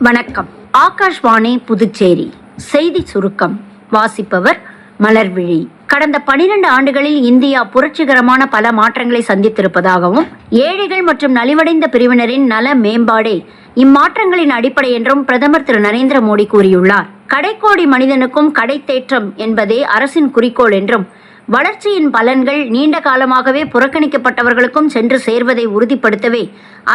வணக்கம். ஆகாஷ்வாணி புதுச்சேரி செய்தி சுருக்கம் வாசிப்பவர் மலர்விழி. கடந்த 12 ஆண்டுகளில் இந்தியா புரட்சிகரமான பல மாற்றங்களை சந்தித்திருப்பதாகவும் ஏழைகள் மற்றும் நலிவடைந்த பிரிவினரின் நல மேம்பாடே இம்மாற்றங்களின் அடிப்படை என்றும் பிரதமர் திரு நரேந்திர மோடி கூறியுள்ளார். கடைக்கோடி மனிதனுக்கும் கடைத்தேற்றம் என்பதே அரசின் குறிக்கோள் என்றும் வளர்ச்சியின் பலன்கள் நீண்ட காலமாகவே புறக்கணிக்கப்பட்டவர்களுக்கும் சென்று சேர்வதை உறுதிப்படுத்தவே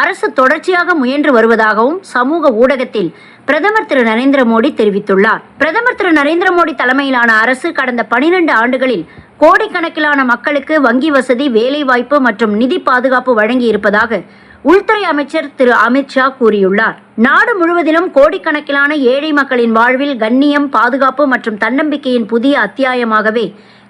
அரசு தொடர்ச்சியாக முயன்று வருவதாகவும் சமூக ஊடகத்தில் பிரதமர் திரு நரேந்திர மோடி தெரிவித்துள்ளார். பிரதமர் திரு நரேந்திர மோடி தலைமையிலான அரசு கடந்த 12 ஆண்டுகளில் கோடிக்கணக்கிலான மக்களுக்கு வங்கி வசதி, வேலைவாய்ப்பு மற்றும் நிதி பாதுகாப்பு வழங்கி இருப்பதாக உள்துறை அமைச்சர் திரு அமித்ஷா கூறியுள்ளார். நாடு முழுவதிலும் கோடிக்கணக்கிலான ஏழை மக்களின் வாழ்வில் கண்ணியம், பாதுகாப்பு மற்றும் தன்னம்பிக்கையின் புதிய அத்தியாயமாகவே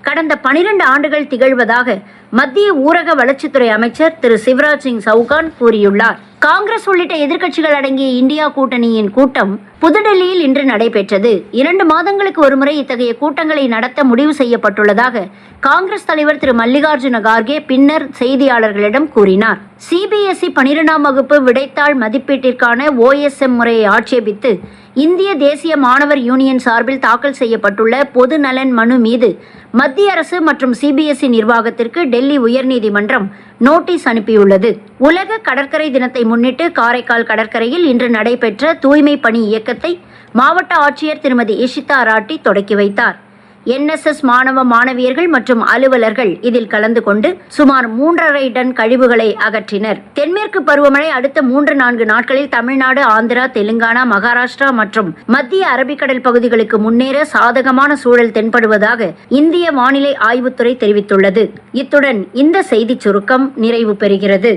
கடந்த 12 ஆண்டுகள் திகழ்வதாக மத்திய ஊரக வளர்ச்சித்துறை அமைச்சர் திரு சிவராஜ் சிங் சௌகான் கூறியுள்ளார். காங்கிரஸ் உள்ளிட்ட எதிர்க்கட்சிகள் அடங்கிய இந்தியா கூட்டணியின் கூட்டம் புதுடெல்லியில் இன்று நடைபெற்றது. 2 மாதங்களுக்கு ஒருமுறை இத்தகைய கூட்டங்களை நடத்த முடிவு செய்யப்பட்டுள்ளதாக காங்கிரஸ் தலைவர் திரு மல்லிகார்ஜுன கார்கே பின்னர் செய்தியாளர்களிடம் கூறினார். சிபிஎஸ்இ 12ஆம் வகுப்பு விடைத்தாள் மதிப்பீட்டிற்கான OSM முறையை ஆட்சேபித்து இந்திய தேசிய மாணவர் யூனியன் சார்பில் தாக்கல் செய்யப்பட்டுள்ள பொது நலன் மனு மீது மத்திய அரசு மற்றும் சிபிஎஸ்இ நிர்வாகத்திற்கு டெல்லி உயர்நீதிமன்றம் நோட்டீஸ் அனுப்பியுள்ளது. உலக கடற்கரை தினத்தை முன்னிட்டு காரைக்கால் கடற்கரையில் இன்று நடைபெற்ற தூய்மை பணி இயக்கத்தை மாவட்ட ஆட்சியர் திருமதி இஷிதா ராட்டி தொடக்கி வைத்தார். NSS மாணவ மாணவியர்கள் மற்றும் அலுவலர்கள் இதில் கலந்து கொண்டு சுமார் 3.5 டன் கழிவுகளை அகற்றினர். தென்மேற்கு பருவமழை அடுத்த 3-4 நாட்களில் தமிழ்நாடு, ஆந்திரா, தெலுங்கானா, மகாராஷ்டிரா மற்றும் மத்திய அரபிக்கடல் பகுதிகளுக்கு முன்னேற சாதகமான சூழல் தென்படுவதாக இந்திய வானிலை ஆய்வுத்துறை தெரிவித்துள்ளது. இத்துடன் இந்த செய்திச் சுருக்கம் நிறைவு பெறுகிறது.